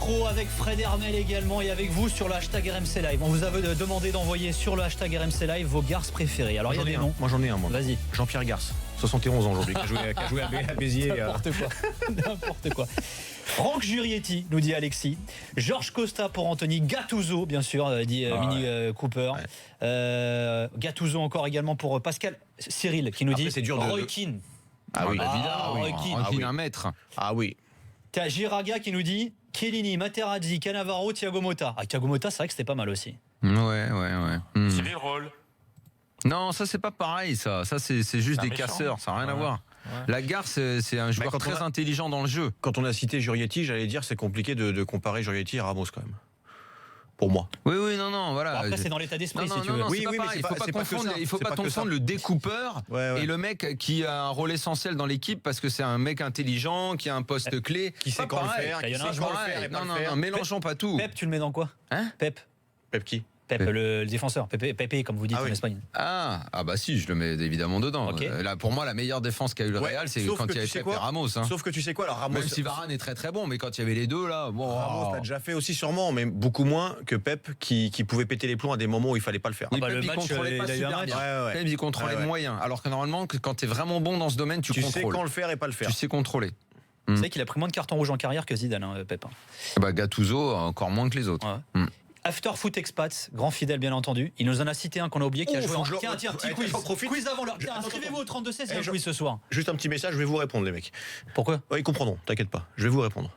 rétro avec Fred Hermel également et avec vous sur le hashtag RMC Live. On vous avait demandé d'envoyer sur le hashtag RMC Live vos garces préférées. Alors il y a des noms. Moi j'en ai un. Vas-y. Jean-Pierre Garce, 71 ans aujourd'hui, qui a joué à Béziers. N'importe quoi. N'importe quoi. Franck Jurietti, nous dit Alexis. Georges Costa pour Anthony. Gattuso, bien sûr, dit Mini Cooper. Ouais. Gattuso encore également pour Pascal. Cyril qui nous dit c'est dur Roy Keane. Ah oui, évidemment. Roy Keane. Roy Keane, un maître. Ah oui. T'as Giraga qui nous dit Chiellini, Materazzi, Cannavaro, Thiago Motta. Thiago Motta, c'est vrai que c'était pas mal aussi. Ouais. Cyril Roll. Non, ça c'est pas pareil, ça. Ça c'est juste des casseurs, ça n'a rien à voir. Ouais. Lagarde, c'est un joueur très intelligent dans le jeu. Quand on a cité Jurietti, j'allais dire c'est compliqué de comparer Jurietti à Ramos quand même. Pour moi. Oui, non, voilà. Bon, après, c'est dans l'état d'esprit, si tu veux. Oui, il faut pas confondre le découpeur et le mec qui a un rôle essentiel dans l'équipe parce que c'est un mec intelligent, qui a un poste clé. Qui sait quand le faire, qui sait quand le faire et pas le faire. Non, mélangeons pas tout. Pep, tu le mets dans quoi? Pep qui? Pep, le défenseur. Pepe, comme vous dites en Espagne. Ah bah si, je le mets évidemment dedans. Okay. Là, pour moi, la meilleure défense qu'a eu le Real, c'est quand il y avait Pep et Ramos. Hein. Sauf que tu sais quoi, alors Ramos. Même si Varane est très très bon, mais quand il y avait les deux là, bon. Ramos l'a déjà fait aussi sûrement, mais beaucoup moins que Pep qui pouvait péter les plombs à des moments où il fallait pas le faire. Pep, il contrôlait pas super bien. Pep, il contrôlait de moyens. Alors que normalement, quand tu es vraiment bon dans ce domaine, tu contrôles. Tu sais quand le faire et pas le faire. Tu sais contrôler. Vous savez qu'il a pris moins de cartons rouges en carrière que Zidane, Pep. Bah Gattuso encore moins que les autres. After Foot Expats, grand fidèle bien entendu. Il nous en a cité un qu'on a oublié qui a joué en... Tiens, petit quiz. Quiz avant l'heure. Inscrivez-vous au 32-16, il y a un quiz ce soir. Juste un petit message, je vais vous répondre les mecs. Pourquoi? Ils comprendront, t'inquiète pas, je vais vous répondre.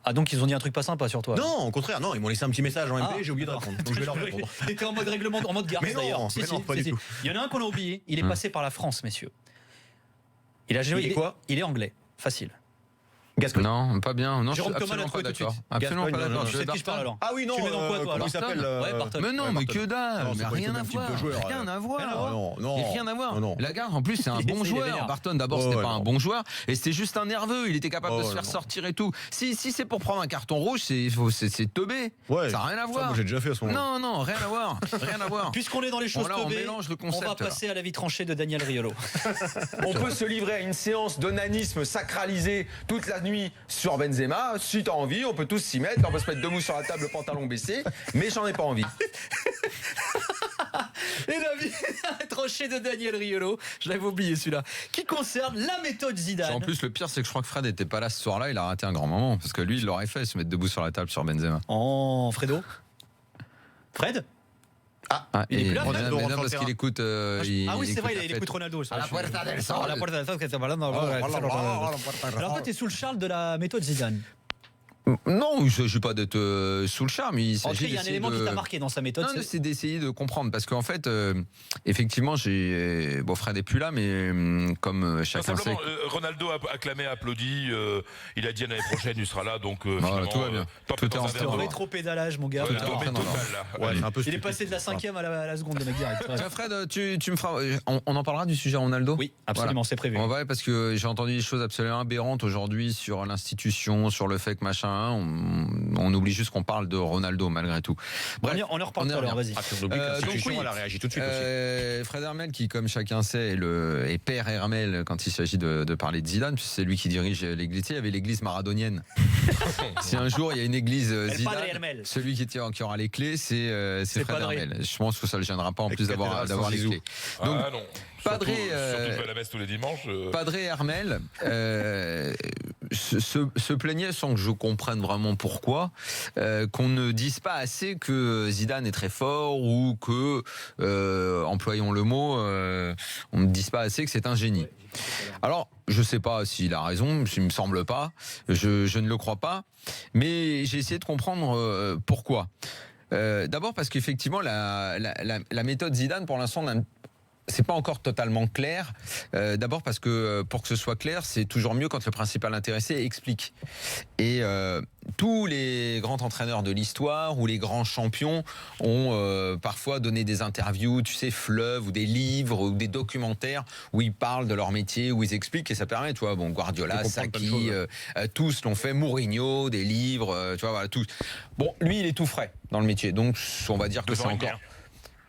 Ah donc ils ont dit un truc pas sympa sur toi? Non, au contraire, non, ils m'ont laissé un petit message en MP, j'ai oublié de répondre. Donc je vais leur répondre. Il était en mode règlement, en mode garce d'ailleurs. Pas du tout. Il y en a un qu'on a oublié, il est passé par la France, messieurs. Il a joué. Il est quoi? Il est anglais, facile. Gascogne. Non, pas bien. Non, Jérôme je suis Thomas absolument pas d'accord. Absolument pas d'accord. Tu sais de qui je parle alors? Ah oui, non. Tu mets dans quoi toi alors? Il s'appelle Barton. Mais non, mais que dalle. Mais rien à voir. Rien à voir. Rien à voir. Lagarde, en plus, c'est un bon joueur. Barton, d'abord, c'était pas un bon joueur. Et c'était juste un nerveux. Il était capable de se faire sortir et tout. Si c'est pour prendre un carton rouge, c'est teubé. Ça n'a rien à voir. J'ai déjà fait à ce moment-là. Non, rien à voir. Rien à voir. Puisqu'on est dans les choses teubées, on va passer à la vie tranchée de Daniel Riolo. On peut se livrer à une séance d'onanisme sacralisé toute la nuit sur Benzema. Si t'as envie, on peut tous s'y mettre. On peut se mettre debout sur la table, le pantalon baissé. Mais j'en ai pas envie. Et la vie tranchée de Daniel Riolo, je l'avais oublié celui-là, qui concerne la méthode Zidane. En plus, le pire, c'est que je crois que Fred n'était pas là ce soir-là. Il a raté un grand moment parce que lui, il l'aurait fait se mettre debout sur la table sur Benzema. Oh, Fredo. Fred. Il est plus là, mais non, parce qu'il écoute. Oui, c'est vrai, il écoute Ronaldo. À la Puerta del Sol. Alors toi, t'es sous le charme de la méthode Zidane. Non, il ne s'agit pas d'être sous le charme. Il y a un élément qui t'a marqué dans sa méthode. Non, c'est d'essayer de comprendre. Parce qu'en fait, effectivement, Fred n'est plus là, mais comme chacun sait. Ronaldo a acclamé, applaudi. Il a dit l'année prochaine, il sera là. Donc, tout va bien. Tout est en rétro-pédalage, mon gars. Il est passé de la 5e à la seconde, le mec direct. Tiens, Fred, tu me feras. On en parlera du sujet Ronaldo? Oui, absolument, c'est prévu. Parce que j'ai entendu des choses absolument aberrantes aujourd'hui sur l'institution, sur le fait que machin. On oublie juste qu'on parle de Ronaldo malgré tout. Bref, on en reparle tout à l'heure, vas-y. Elle a réagi tout de suite aussi. Fred Hermel, qui comme chacun sait est père Hermel quand il s'agit de parler de Zidane, puisque c'est lui qui dirige l'église. Il y avait l'église maradonienne. Si un jour il y a une église Zidane, celui qui aura les clés, c'est Fred Hermel. Je pense que ça ne le gênera pas en plus d'avoir les clés. Donc, non. Padre, surtout à la messe tous les dimanches. Padre Hermel se plaignait sans que je comprenne vraiment pourquoi qu'on ne dise pas assez que Zidane est très fort ou que, employons le mot, on ne dise pas assez que c'est un génie. Alors, je ne sais pas s'il a raison, il ne me semble pas, je ne le crois pas, mais j'ai essayé de comprendre pourquoi. D'abord parce qu'effectivement, la méthode Zidane, pour l'instant, c'est pas encore totalement clair. D'abord parce que pour que ce soit clair, c'est toujours mieux quand le principal intéressé explique. Et tous les grands entraîneurs de l'histoire ou les grands champions ont parfois donné des interviews, tu sais, fleuves ou des livres ou des documentaires où ils parlent de leur métier, où ils expliquent et ça permet, tu vois, bon, Guardiola, Sacchi, tous l'ont fait, Mourinho, des livres, tu vois, voilà, tous. Bon, lui, il est tout frais dans le métier, donc on va dire que c'est encore.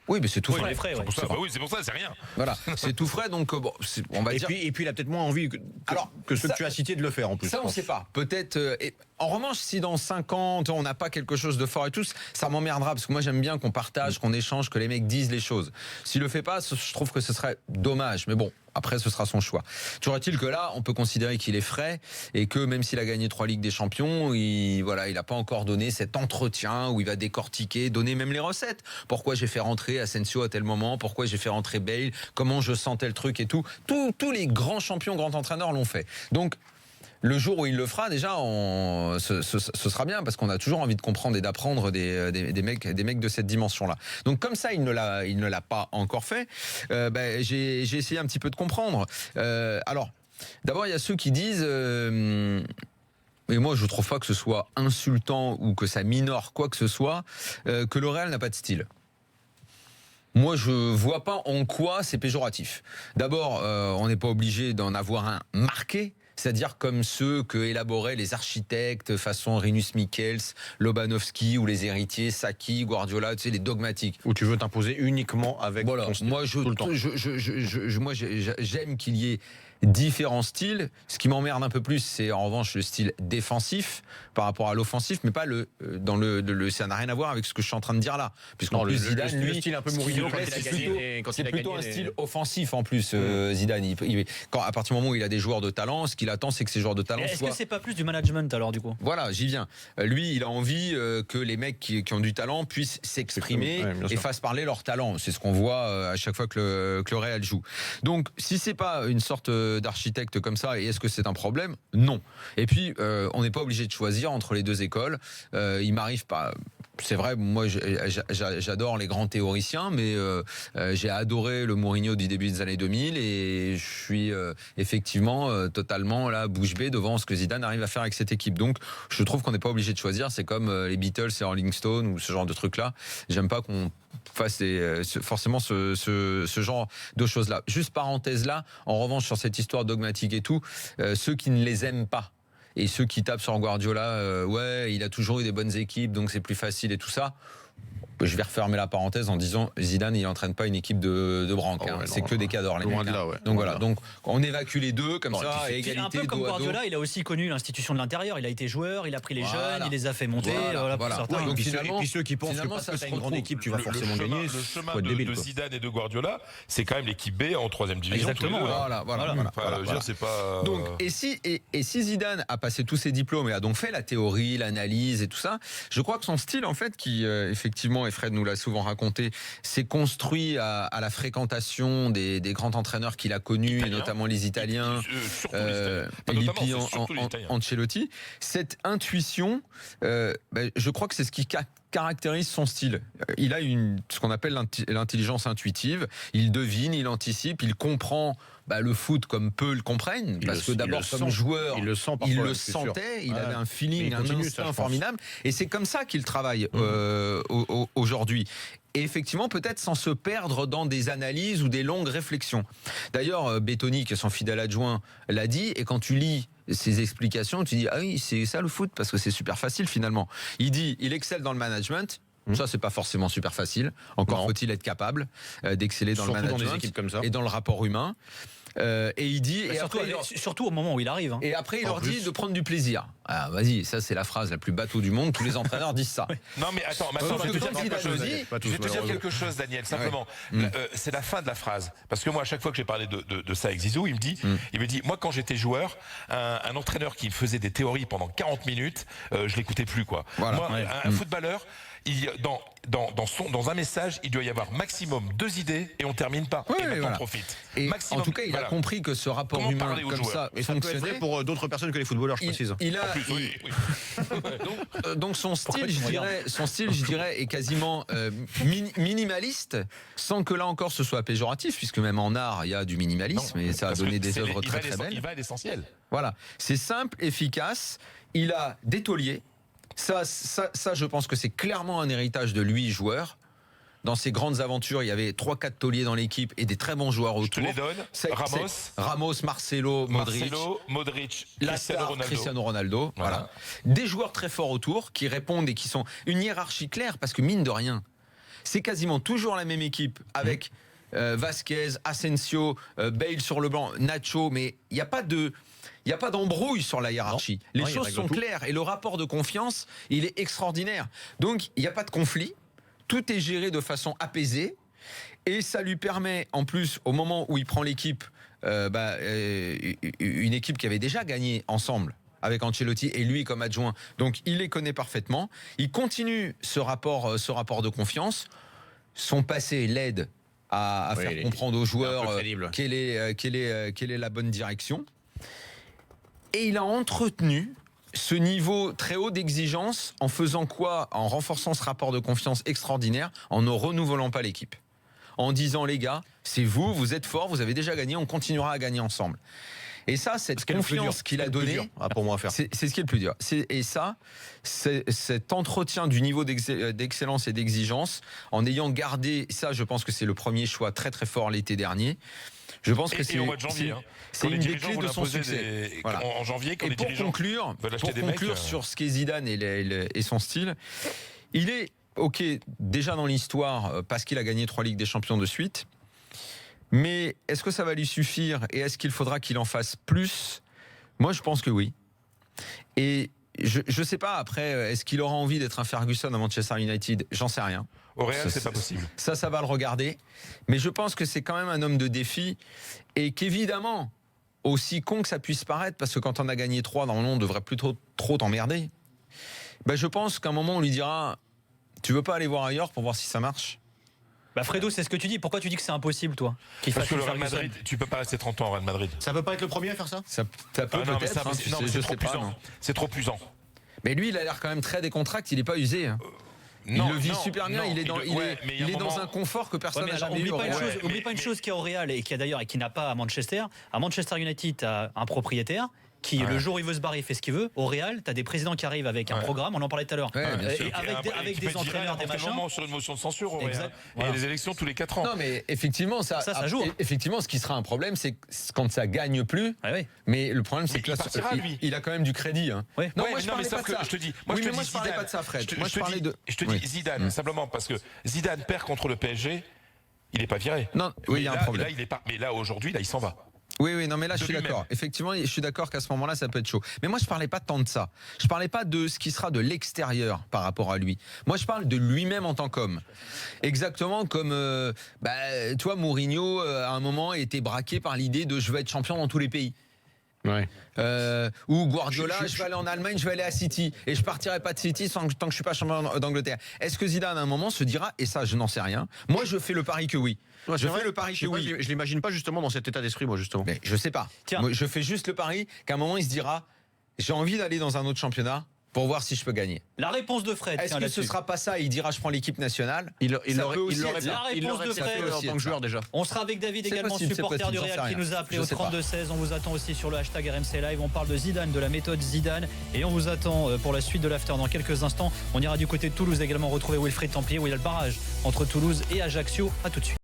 Oui, mais c'est tout frais. les frais, ouais. C'est pour ça, c'est rien. Voilà, c'est tout frais, donc bon, on va dire. Et puis il a peut-être moins envie que ceux que tu as cités de le faire en plus. Ça, on ne sait pas. Peut-être. En revanche, si dans 5 ans, on n'a pas quelque chose de fort et tout, ça m'emmerdera parce que moi j'aime bien qu'on partage, qu'on échange, que les mecs disent les choses. S'il le fait pas, je trouve que ce serait dommage. Mais bon, après, ce sera son choix. Toujours est-il que là, on peut considérer qu'il est frais et que même s'il a gagné 3 Ligues des Champions, il n'a pas encore donné cet entretien où il va décortiquer, donner même les recettes. Pourquoi j'ai fait rentrer Asensio à tel moment, pourquoi j'ai fait rentrer Bale, comment je sentais le truc et tout. Tous les grands champions, grands entraîneurs l'ont fait. Donc, le jour où il le fera, déjà, ce sera bien parce qu'on a toujours envie de comprendre et d'apprendre des mecs de cette dimension-là. Donc comme ça, il ne l'a pas encore fait. J'ai essayé un petit peu de comprendre. Alors, d'abord, il y a ceux qui disent. Et moi, je ne trouve pas que ce soit insultant ou que ça minore quoi que ce soit, que le Real n'a pas de style. Moi, je vois pas en quoi c'est péjoratif. D'abord, on n'est pas obligé d'en avoir un marqué. C'est-à-dire comme ceux que élaboraient les architectes façon Rinus Michels, Lobanovski ou les héritiers Sacchi, Guardiola, tu sais, les dogmatiques. Où tu veux t'imposer uniquement avec ton style. Moi, tout le temps. j'aime qu'il y ait différents styles. Ce qui m'emmerde un peu plus, c'est en revanche le style défensif par rapport à l'offensif, mais pas ça n'a rien à voir avec ce que je suis en train de dire là. Puisqu'en plus, Zidane, le style un peu Mourinho c'est plutôt un style offensif en plus. Zidane, à partir du moment où il a des joueurs de talent, ce qu'il attend, c'est que ces joueurs de talent Est-ce que c'est pas plus du management alors du coup? Voilà, j'y viens. Lui, il a envie que les mecs qui ont du talent puissent s'exprimer et fassent parler leur talent. C'est ce qu'on voit à chaque fois que le Real joue. Donc, si c'est pas une sorte d'architecte comme ça, et est-ce que c'est un problème? Non. Et puis, on n'est pas obligé de choisir entre les deux écoles. Il m'arrive pas. C'est vrai, moi j'adore les grands théoriciens, mais j'ai adoré le Mourinho du début des années 2000 et je suis effectivement totalement là bouche bée devant ce que Zidane arrive à faire avec cette équipe. Donc je trouve qu'on n'est pas obligé de choisir. C'est comme les Beatles et Rolling Stone ou ce genre de trucs-là. J'aime pas qu'on fasse forcément ce genre de choses-là. Juste parenthèse là, en revanche sur cette histoire dogmatique et tout, ceux qui ne les aiment pas, et ceux qui tapent sur Guardiola, ouais, il a toujours eu des bonnes équipes, donc c'est plus facile et tout ça. Je vais refermer la parenthèse en disant Zidane, il n'entraîne pas une équipe de branque. C'est que des cadors, les mecs. Donc voilà. Donc on évacue les deux comme ça, et égalité. Un peu comme Guardiola, il a aussi connu l'institution de l'intérieur. Il a été joueur, il a pris les jeunes, il les a fait monter. Voilà. Donc et puis ceux qui pensent que parce que c'est une grande équipe, tu vas forcément gagner. Le chemin de Zidane et de Guardiola, c'est quand même l'équipe B en 3e division. Exactement. Voilà. C'est pas. Donc et si Zidane a passé tous ses diplômes et a donc fait la théorie, l'analyse et tout ça, je crois que son style en fait, qui effectivement, et Fred nous l'a souvent raconté, s'est construit à la fréquentation des grands entraîneurs qu'il a connus, et notamment les Italiens, Lippi, Ancelotti. Cette intuition, je crois que c'est ce qui caractérise son style. Il a ce qu'on appelle l'intelligence intuitive. Il devine, il anticipe, il comprend le foot comme peu le comprennent, parce que d'abord comme joueur, il le sentait, il avait un feeling, un instinct formidable, et c'est comme ça qu'il travaille aujourd'hui. Et effectivement, peut-être sans se perdre dans des analyses ou des longues réflexions. D'ailleurs, Bettoni, qui est son fidèle adjoint, l'a dit, et quand tu lis ses explications, tu dis ah oui, c'est ça le foot, parce que c'est super facile finalement. Il dit, il excelle dans le management. Ça, c'est pas forcément super facile. Encore faut-il être capable d'exceller dans le management, dans des équipes comme ça, et dans le rapport humain. Et il dit, surtout au moment où il arrive. Et après, il leur dit de prendre du plaisir. Ah, vas-y, ça c'est la phrase la plus bateau du monde. Tous les entraîneurs disent ça. Non, mais attends, je vais te dire quelque chose, Daniel. Simplement, c'est la fin de la phrase. Parce que moi, à chaque fois que j'ai parlé de ça avec Zizou, il me dit, moi, quand j'étais joueur, un entraîneur qui me faisait des théories pendant 40 minutes, je l'écoutais plus, quoi. Voilà. Moi, un footballeur, dans un message, il doit y avoir maximum 2 idées et on termine pas. Et on profite. Et maximum, en tout cas, il a compris que ce rapport humain comme ça fonctionnait pour d'autres personnes que les footballeurs, je précise. Donc son style, je dirais, est quasiment minimaliste, sans que là encore ce soit péjoratif, puisque même en art, il y a du minimalisme et ça a donné des œuvres très très belles. Il va à l'essentiel. Voilà, c'est simple, efficace. Il a des tauliers. Ça, je pense que c'est clairement un héritage de lui, joueur. Dans ses grandes aventures, il y avait 3-4 tauliers dans l'équipe et des très bons joueurs autour. Je te les donne. Ramos, Marcelo, Modric, Cristiano Ronaldo. Voilà. Des joueurs très forts autour qui répondent et qui sont une hiérarchie claire, parce que mine de rien, c'est quasiment toujours la même équipe avec Vasquez, Asensio, Bale sur le banc, Nacho, mais il n'y a pas d'embrouille sur la hiérarchie. Les choses sont claires et le rapport de confiance, il est extraordinaire. Donc, il n'y a pas de conflit. Tout est géré de façon apaisée et ça lui permet, en plus, au moment où il prend l'équipe, une équipe qui avait déjà gagné ensemble avec Ancelotti et lui comme adjoint. Donc, il les connaît parfaitement. Il continue ce rapport de confiance. Son passé l'aide à faire comprendre aux joueurs quelle est la bonne direction. Et il a entretenu ce niveau très haut d'exigence en faisant quoi? En renforçant ce rapport de confiance extraordinaire, en ne renouvelant pas l'équipe. En disant, les gars, c'est vous, vous êtes forts, vous avez déjà gagné, on continuera à gagner ensemble. Et ça, cette confiance qu'il a donnée, pour moi à faire. C'est ce qui est le plus dur. Et ça, cet entretien du niveau d'excellence et d'exigence, en ayant gardé, ça je pense que c'est le premier choix très très fort l'été dernier. Je pense que c'est au mois de janvier. C'est une des clés de son succès. Voilà. En janvier, quand et les pour dirigeants conclure, veulent acheter des mecs, sur ce qu'est Zidane et son style, il est ok déjà dans l'histoire parce qu'il a gagné 3 Ligues des Champions de suite. Mais est-ce que ça va lui suffire et est-ce qu'il faudra qu'il en fasse plus? Moi, je pense que oui. Et je ne sais pas après, est-ce qu'il aura envie d'être un Ferguson à Manchester United? J'en sais rien. Au Real, c'est pas possible. Ça va le regarder. Mais je pense que c'est quand même un homme de défi et qu'évidemment, aussi con que ça puisse paraître, parce que quand on a gagné 3, normalement, on devrait plutôt trop t'emmerder. Ben, je pense qu'à un moment, on lui dira, tu veux pas aller voir ailleurs pour voir si ça marche? Fredo, c'est ce que tu dis. Pourquoi tu dis que c'est impossible, toi? Parce que le Real Madrid, tu peux pas rester 30 ans au Real Madrid. Ça peut pas être le premier à faire ça? Ça peut peut-être. C'est trop usant. Mais lui, il a l'air quand même très décontracté. Il est pas usé. Hein. Il le vit super bien. Il est dans un confort que personne n'a jamais eu. N'oublie pas une chose qu'il y a au Real et qui n'a pas à Manchester. À Manchester United, tu as un propriétaire qui, le jour où il veut se barrer, il fait ce qu'il veut. Au Real, tu as des présidents qui arrivent avec un programme, on en parlait tout à l'heure, avec des entraîneurs, des machins. Sur une motion de censure au Real. Et les élections tous les 4 ans. Non, mais effectivement, ça joue. Effectivement, ce qui sera un problème, c'est quand ça gagne plus. Mais le problème, c'est que là, il a quand même du crédit. Hein. Non, moi, je parlais pas de ça. Je te dis, moi, je parlais pas de ça, Fred. Je te dis Zidane, simplement parce que Zidane perd contre le PSG, il n'est pas viré. Non, oui, il y a un problème. Mais là, aujourd'hui, il s'en va. Oui, non, mais là, je suis d'accord. Effectivement, je suis d'accord qu'à ce moment-là, ça peut être chaud. Mais moi, je parlais pas tant de ça. Je parlais pas de ce qui sera de l'extérieur par rapport à lui. Moi, je parle de lui-même en tant qu'homme. Exactement comme, tu vois, Mourinho, à un moment, était braqué par l'idée de je veux être champion dans tous les pays. Ou Guardiola, je vais aller en Allemagne, je vais aller à City et je partirai pas de City tant que je suis pas champion d'Angleterre. Est-ce que Zidane à un moment se dira, et ça je n'en sais rien, moi je fais le pari que oui. Je l'imagine pas justement dans cet état d'esprit, moi justement. Mais je sais pas. Moi, je fais juste le pari qu'à un moment il se dira, j'ai envie d'aller dans un autre championnat pour voir si je peux gagner. La réponse de Fred. Est-ce que ce sera pas ça? Il dira je prends l'équipe nationale. La réponse de Fred en tant que joueur déjà. On sera avec David également, supporter du Real, qui nous a appelé au 32-16. On vous attend aussi sur le hashtag RMC Live. On parle de Zidane, de la méthode Zidane, et on vous attend pour la suite de l'after dans quelques instants. On ira du côté de Toulouse également retrouver Wilfried Templier où il y a le barrage entre Toulouse et Ajaccio. À tout de suite.